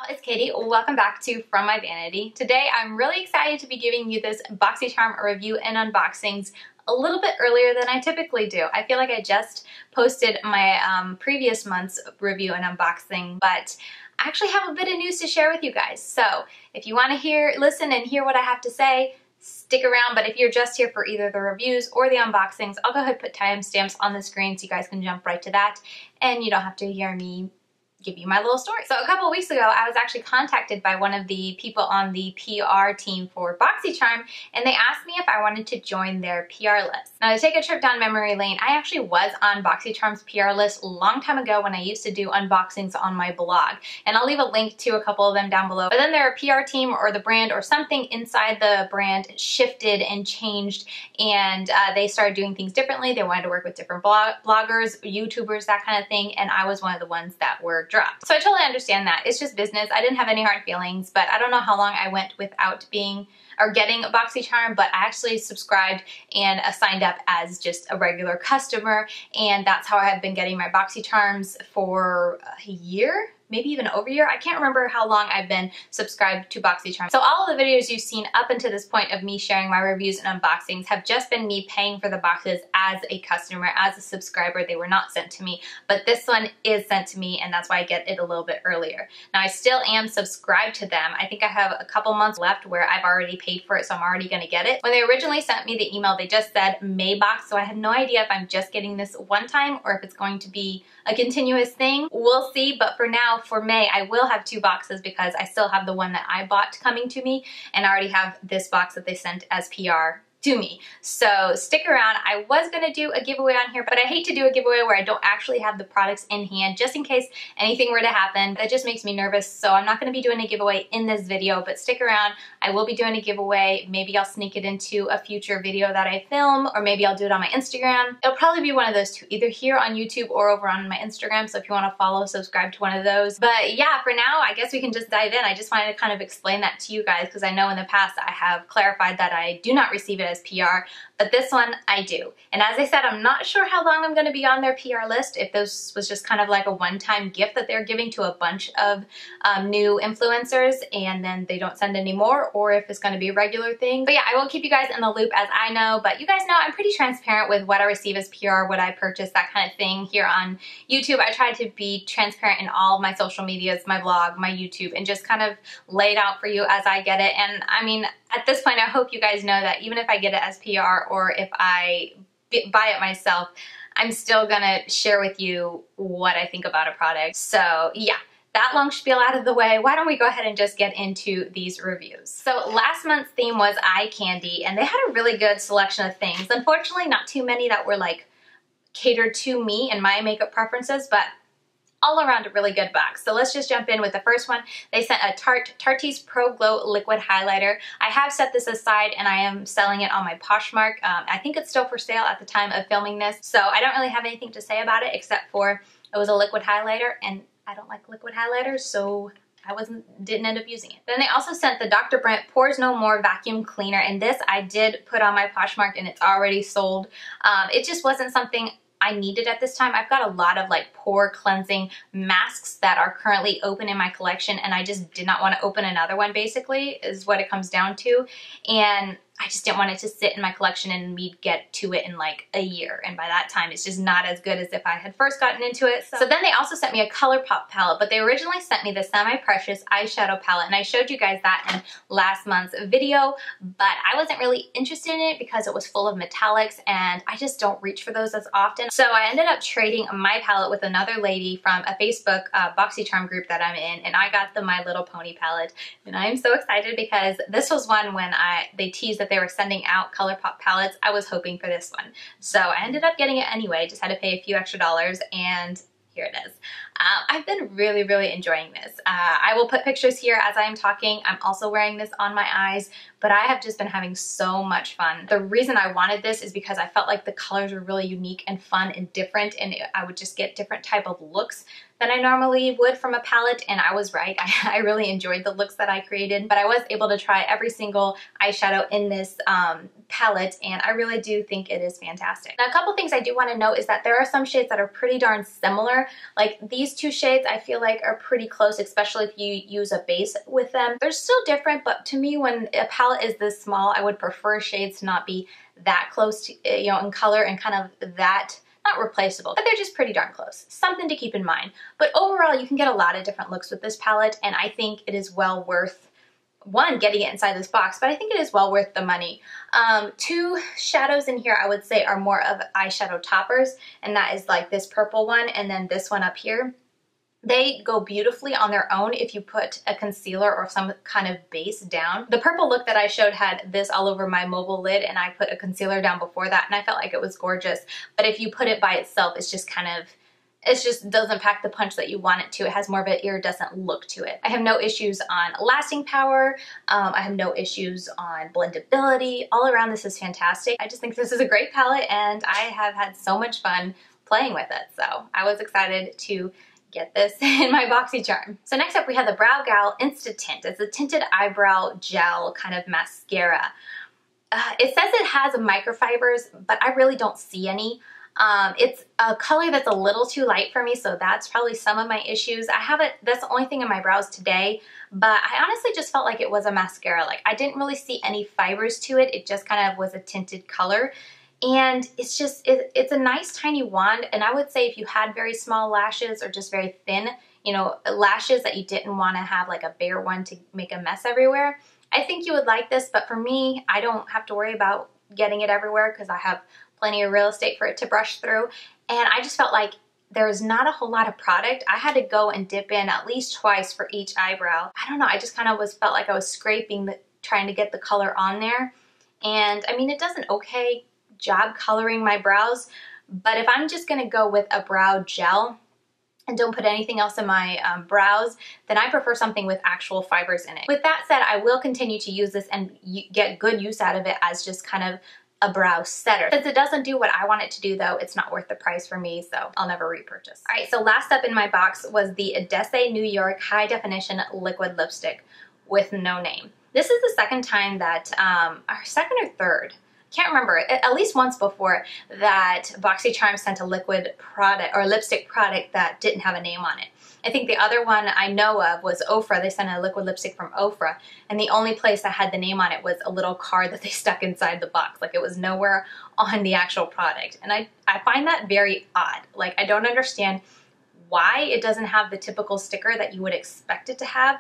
It's Katie. Welcome back to From My Vanity. Today I'm really excited to be giving you this Boxycharm review and unboxings a little bit earlier than I typically do. I feel like I just posted my previous month's review and unboxing, but I actually have a bit of news to share with you guys. So if you want to listen and hear what I have to say, stick around. But if you're just here for either the reviews or the unboxings, I'll go ahead and put timestamps on the screen so you guys can jump right to that and you don't have to hear me give you my little story. So a couple of weeks ago, I was actually contacted by one of the people on the PR team for Boxycharm, and they asked me if I wanted to join their PR list. Now, to take a trip down memory lane, I actually was on Boxycharm's PR list a long time ago when I used to do unboxings on my blog, and I'll leave a link to a couple of them down below. But then their PR team or the brand or something inside the brand shifted and changed, and they started doing things differently. They wanted to work with different bloggers, YouTubers, that kind of thing, and I was one of the ones that were dropped. So I totally understand that. It's just business. I didn't have any hard feelings, but I don't know how long I went without getting a Boxycharm, but I actually subscribed and signed up as just a regular customer, and that's how I have been getting my Boxycharms for a year, maybe even over a year. I can't remember how long I've been subscribed to Boxycharm. So all of the videos you've seen up until this point of me sharing my reviews and unboxings have just been me paying for the boxes as a customer, as a subscriber. They were not sent to me, but this one is sent to me, and that's why I get it a little bit earlier. Now, I still am subscribed to them. I think I have a couple months left where I've already paid for it, so I'm already gonna get it. When they originally sent me the email, they just said Mailbox, so I have no idea if I'm just getting this one time or if it's going to be a continuous thing. We'll see, but for now, for May, I will have 2 boxes because I still have the one that I bought coming to me, and I already have this box that they sent as PR to me. So stick around. I was gonna do a giveaway on here, but I hate to do a giveaway where I don't actually have the products in hand, just in case anything were to happen. That just makes me nervous, so I'm not gonna be doing a giveaway in this video, but stick around. I will be doing a giveaway. Maybe I'll sneak it into a future video that I film, or maybe I'll do it on my Instagram. It'll probably be one of those two, either here on YouTube or over on my Instagram, so if you wanna follow, subscribe to one of those. But yeah, for now, I guess we can just dive in. I just wanted to kind of explain that to you guys, because I know in the past I have clarified that I do not receive it as PR, but this one I do. And as I said, I'm not sure how long I'm going to be on their PR list, if this was just kind of like a one-time gift that they're giving to a bunch of new influencers and then they don't send any more, or if it's going to be a regular thing. But yeah, I will keep you guys in the loop as I know, but you guys know I'm pretty transparent with what I receive as PR, what I purchase, that kind of thing. Here on YouTube, I try to be transparent in all of my social medias, my blog, my YouTube, and just kind of lay it out for you as I get it. And I mean, at this point, I hope you guys know that even if I get it as PR or if I buy it myself, I'm still gonna share with you what I think about a product. So yeah, that long spiel out of the way, why don't we go ahead and just get into these reviews. So last month's theme was eye candy, and they had a really good selection of things. Unfortunately, not too many that were like catered to me and my makeup preferences, but all around a really good box. So let's just jump in with the first one. They sent a Tarteist Pro Glow Liquid Highlighter. I have set this aside and I am selling it on my Poshmark. I think it's still for sale at the time of filming this, so I don't really have anything to say about it except for it was a liquid highlighter, and I don't like liquid highlighters, so I didn't end up using it. Then they also sent the Dr. Brandt Pores No More Vacuum Cleaner, and this I did put on my Poshmark and it's already sold. It just wasn't something I needed at this time. I've got a lot of like pore cleansing masks that are currently open in my collection, and I just did not want to open another one, basically, is what it comes down to. And I just didn't want it to sit in my collection and me get to it in like a year. And by that time, it's just not as good as if I had first gotten into it. So then they also sent me a Colourpop palette, but they originally sent me the Semi-Precious eyeshadow palette. And I showed you guys that in last month's video, but I wasn't really interested in it because it was full of metallics and I just don't reach for those as often. So I ended up trading my palette with another lady from a Facebook Boxycharm group that I'm in, and I got the My Little Pony palette. And I am so excited because this was one when they teased that they were sending out Colourpop palettes. I was hoping for this one. So I ended up getting it anyway, just had to pay a few extra dollars, and here it is. I've been really, really enjoying this. I will put pictures here as I am talking. I'm also wearing this on my eyes, but I have just been having so much fun. The reason I wanted this is because I felt like the colors were really unique and fun and different, and I would just get different type of looks than I normally would from a palette, and I was right. I really enjoyed the looks that I created, but I was able to try every single eyeshadow in this palette, and I really do think it is fantastic. Now, a couple things I do want to note is that there are some shades that are pretty darn similar. Like these These two shades I feel like are pretty close, especially if you use a base with them. They're still different, but to me, when a palette is this small, I would prefer shades to not be that close to, you know, in color and kind of that, not replaceable, but they're just pretty darn close. Something to keep in mind. But overall, you can get a lot of different looks with this palette, and I think it is well worth, one, getting it inside this box, but I think it is well worth the money. Two shadows in here I would say are more of eyeshadow toppers, and that is like this purple one and then this one up here. They go beautifully on their own if you put a concealer or some kind of base down. The purple look that I showed had this all over my mobile lid, and I put a concealer down before that, and I felt like it was gorgeous. But if you put it by itself, it's just kind of, it just doesn't pack the punch that you want it to. It has more of an iridescent look to it. I have no issues on lasting power. I have no issues on blendability. All around, this is fantastic. I just think this is a great palette, and I have had so much fun playing with it. So I was excited to get this in my Boxycharm. So next up we have the BrowGal Instatint. It's a tinted eyebrow gel kind of mascara. It says it has microfibers, but I really don't see any. It's a color that's a little too light for me, so that's probably some of my issues. I have it, that's the only thing in my brows today, but I honestly just felt like it was a mascara. Like, I didn't really see any fibers to it. It just kind of was a tinted color. And it's just, it's a nice tiny wand, and I would say if you had very small lashes or just very thin, you know, lashes that you didn't want to have like a bare one to make a mess everywhere, I think you would like this. But for me, I don't have to worry about getting it everywhere because I have plenty of real estate for it to brush through. And I just felt like there's not a whole lot of product. I had to go and dip in at least twice for each eyebrow. I don't know, I just kind of felt like I was scraping, trying to get the color on there. And I mean, it does an okay job coloring my brows, but if I'm just gonna go with a brow gel and don't put anything else in my brows, then I prefer something with actual fibers in it. With that said, I will continue to use this and get good use out of it as just kind of a brow setter. Since it doesn't do what I want it to do though, it's not worth the price for me, so I'll never repurchase. All right, so last up in my box was the Adesse New York High Definition Liquid Lipstick with no name. This is the second time that, or second or third, can't remember, at least once before, that Boxycharm sent a liquid product or lipstick product that didn't have a name on it. I think the other one I know of was Ofra. They sent a liquid lipstick from Ofra, and the only place that had the name on it was a little card that they stuck inside the box. Like, it was nowhere on the actual product. And I find that very odd. Like, I don't understand why it doesn't have the typical sticker that you would expect it to have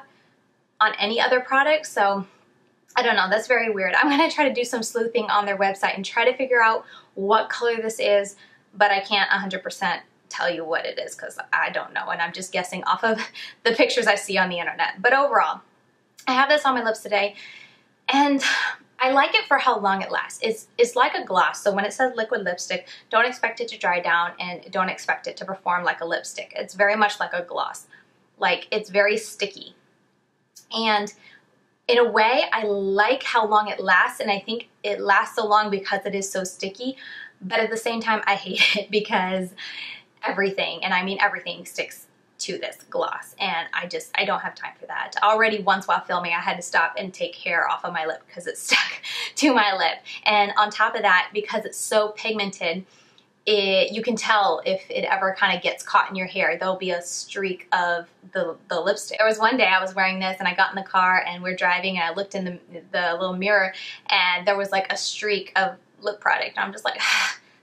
on any other product. So I don't know, that's very weird. I'm gonna try to do some sleuthing on their website and try to figure out what color this is, but I can't 100% tell you what it is because I don't know, and I'm just guessing off of the pictures I see on the internet. But overall, I have this on my lips today, and I like it for how long it lasts. It's like a gloss, so when it says liquid lipstick, don't expect it to dry down and don't expect it to perform like a lipstick. It's very much like a gloss. Like, it's very sticky. And in a way, I like how long it lasts, and I think it lasts so long because it is so sticky, but at the same time, I hate it because everything, and I mean everything, sticks to this gloss, and I don't have time for that. Already once while filming, I had to stop and take hair off of my lip because it stuck to my lip. And on top of that, because it's so pigmented, you can tell if it ever kind of gets caught in your hair. There'll be a streak of the lipstick. There was one day I was wearing this and I got in the car and we're driving and I looked in the little mirror and there was like a streak of lip product. And I'm just like,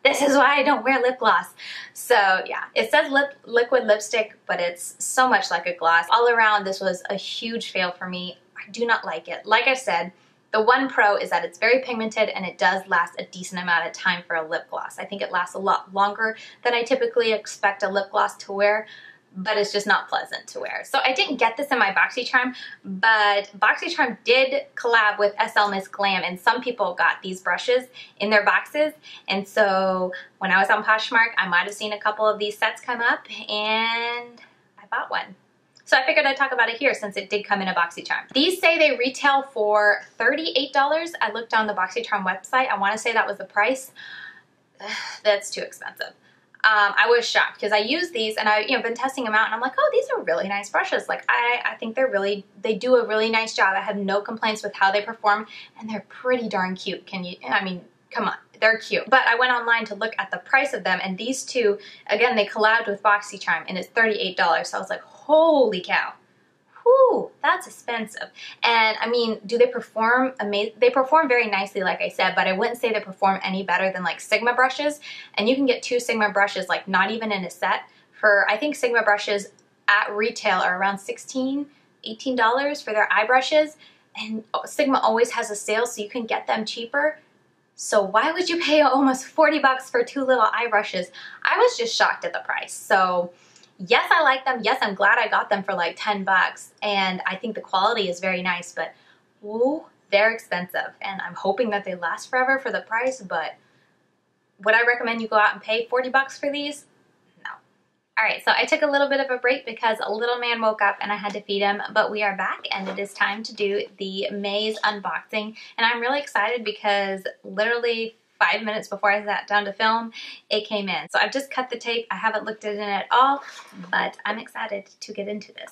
this is why I don't wear lip gloss. So yeah, it says liquid lipstick, but it's so much like a gloss. All around, this was a huge fail for me. I do not like it. Like I said, the one pro is that it's very pigmented and it does last a decent amount of time for a lip gloss. I think it lasts a lot longer than I typically expect a lip gloss to wear, but it's just not pleasant to wear. So I didn't get this in my Boxycharm, but Boxycharm did collab with SLMissGlam, and some people got these brushes in their boxes. And so when I was on Poshmark, I might have seen a couple of these sets come up and I bought one. So I figured I'd talk about it here since it did come in a Boxycharm. These say they retail for $38. I looked on the Boxycharm website. I want to say that was the price. That's too expensive. I was shocked because I use these and I've been testing them out and I'm like, oh, these are really nice brushes. Like I think they do a really nice job. I have no complaints with how they perform and they're pretty darn cute. I mean, come on, they're cute. But I went online to look at the price of them, and these two, again, they collabed with Boxycharm, and it's $38. So I was like, holy cow. Whew, that's expensive. And I mean, do they perform amazing? They perform very nicely, like I said, but I wouldn't say they perform any better than like Sigma brushes. And you can get 2 Sigma brushes, like not even in a set, for, I think Sigma brushes at retail are around $16, $18 for their eye brushes. And Sigma always has a sale, so you can get them cheaper. So why would you pay almost 40 bucks for 2 little eye brushes? I was just shocked at the price. So yes, I like them. Yes, I'm glad I got them for like 10 bucks. And I think the quality is very nice, but ooh, they're expensive. And I'm hoping that they last forever for the price, but would I recommend you go out and pay 40 bucks for these? No. All right, so I took a little bit of a break because a little man woke up and I had to feed him, but we are back and it is time to do the Maze unboxing. And I'm really excited because literally 5 minutes before I sat down to film, it came in. So I've just cut the tape. I haven't looked at it at all, but I'm excited to get into this.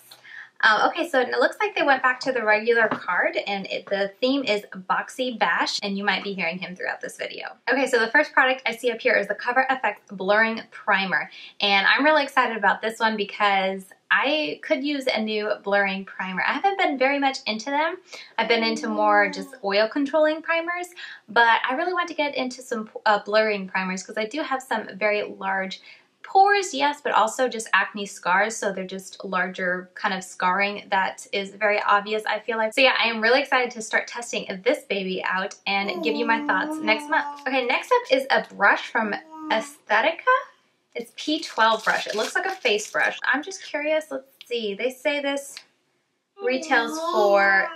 Okay, so it looks like they went back to the regular card, and the theme is Boxy Bash, and you might be hearing him throughout this video. Okay, so the first product I see up here is the CoverFX Blurring Primer, and I'm really excited about this one because I could use a new blurring primer. I haven't been very much into them. I've been into more just oil controlling primers, but I really want to get into some blurring primers because I do have some very large pores, yes, but also just acne scars, so they're just larger kind of scarring that is very obvious, I feel like. So yeah, I am really excited to start testing this baby out and give you my thoughts next month. Okay, next up is a brush from Aesthetica. It's P12 brush. It looks like a face brush. I'm just curious, let's see. They say this retails for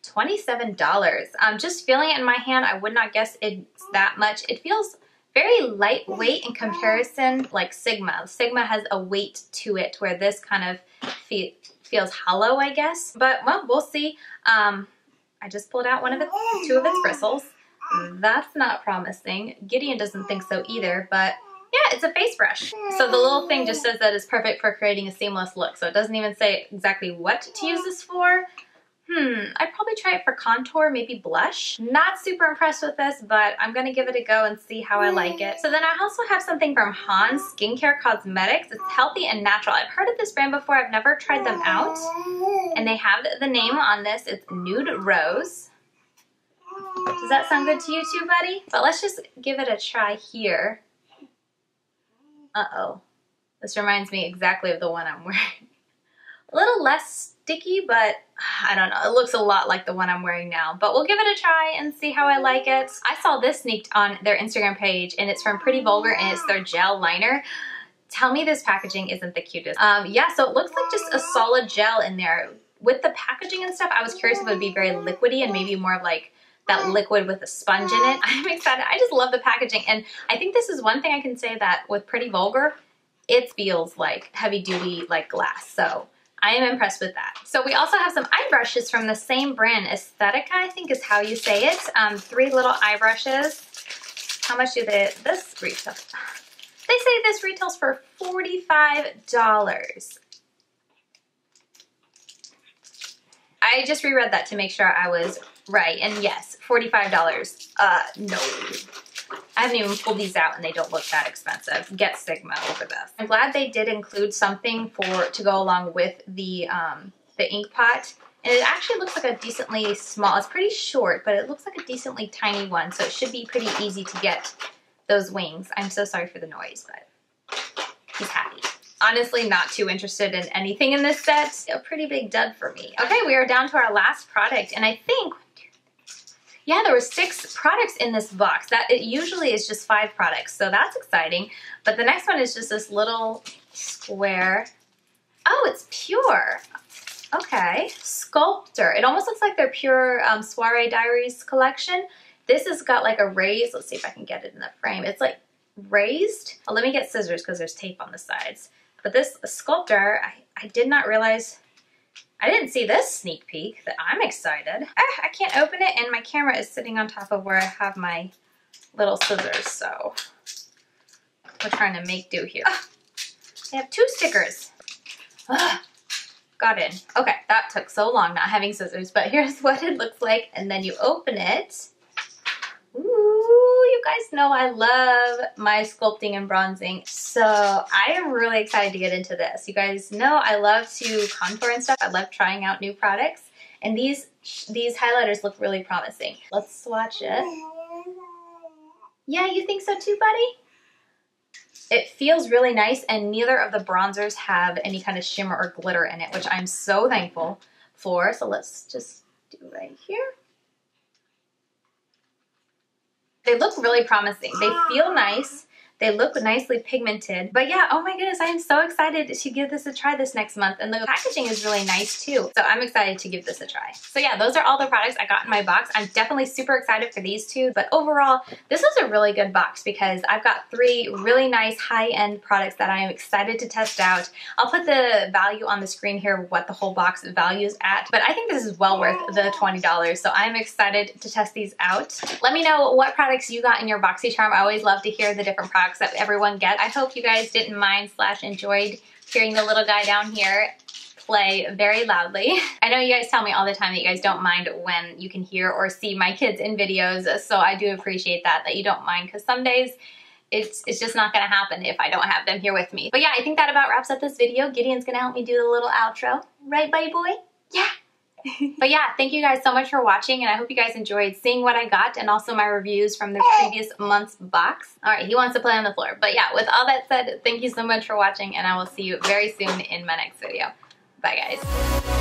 $27. Just feeling it in my hand, I would not guess it's that much. It feels very lightweight in comparison, like Sigma. Sigma has a weight to it where this kind of feels hollow, I guess. But, well, we'll see. I just pulled out 2 of its bristles. That's not promising. Gideon doesn't think so either, but yeah, it's a face brush. So the little thing just says that it's perfect for creating a seamless look. So it doesn't even say exactly what to use this for. I'd probably try it for contour, maybe blush. Not super impressed with this, but I'm gonna give it a go and see how I like it. So then I also have something from Hans Skincare Cosmetics. It's healthy and natural. I've heard of this brand before. I've never tried them out. And they have the name on this. It's Nude Rose. Does that sound good to you too, buddy? But let's just give it a try here. Uh-oh. This reminds me exactly of the one I'm wearing. A little less sticky, but I don't know. It looks a lot like the one I'm wearing now. But we'll give it a try and see how I like it. I saw this sneaked on their Instagram page, and it's from Pretty Vulgar, and it's their gel liner. Tell me this packaging isn't the cutest. Yeah, so it looks like just a solid gel in there. With the packaging and stuff, I was curious if it would be very liquidy and maybe more of like that liquid with a sponge in it. I'm excited. I just love the packaging. And I think this is one thing I can say that with Pretty Vulgar, it feels like heavy duty like glass. So I am impressed with that. So we also have some eye brushes from the same brand, Aesthetica, I think is how you say it. 3 little eye brushes. How much do this retail? They say this retails for $45. I just reread that to make sure I was right, and yes, $45. No. I haven't even pulled these out and they don't look that expensive. Get Sigma over this. I'm glad they did include something to go along with the ink pot. And it actually looks like a decently small, it's pretty short, but it looks like a decently tiny one. So it should be pretty easy to get those wings. I'm so sorry for the noise, but he's happy. Honestly, not too interested in anything in this set. A pretty big dud for me. Okay, we are down to our last product, and I think, yeah, there were 6 products in this box. It usually is just 5 products, so that's exciting. But the next one is just this little square. Oh, it's PUR. Okay, Sculptor. It almost looks like their PUR Soiree Diaries collection. This has got like a raised, let's see if I can get it in the frame. It's like raised. Oh, let me get scissors because there's tape on the sides. But this Sculptor, I did not realize, I didn't see this sneak peek. That I'm excited. I can't open it and my camera is sitting on top of where I have my little scissors, so we're trying to make do here. They have 2 stickers. Got in. Okay, that took so long not having scissors, but here's what it looks like, and then you open it. Ooh. you guys know I love my sculpting and bronzing, so I am really excited to get into this. You guys know I love to contour and stuff. I love trying out new products, and these highlighters look really promising. Let's swatch it. Yeah, you think so too, buddy? It feels really nice, and neither of the bronzers have any kind of shimmer or glitter in it, which I'm so thankful for. So let's just do right here. They look really promising. They feel nice. They look nicely pigmented. But yeah, oh my goodness, I am so excited to give this a try this next month. And the packaging is really nice too. So I'm excited to give this a try. So yeah, those are all the products I got in my box. I'm definitely super excited for these two. But overall, this was a really good box because I've got 3 really nice high-end products that I am excited to test out. I'll put the value on the screen here, what the whole box values at. But I think this is well worth the $20. So I'm excited to test these out. Let me know what products you got in your Boxycharm. I always love to hear the different products that everyone gets. I hope you guys didn't mind / enjoyed hearing the little guy down here play very loudly. I know you guys tell me all the time that you guys don't mind when you can hear or see my kids in videos, so I do appreciate that you don't mind, because some days it's just not gonna happen if I don't have them here with me. But yeah, I think that about wraps up this video. Gideon's gonna help me do the little outro. Right, buddy boy? Yeah. But yeah, thank you guys so much for watching, and I hope you guys enjoyed seeing what I got and also my reviews from the previous month's box. All right, he wants to play on the floor. But yeah, with all that said, thank you so much for watching, and I will see you very soon in my next video. Bye, guys.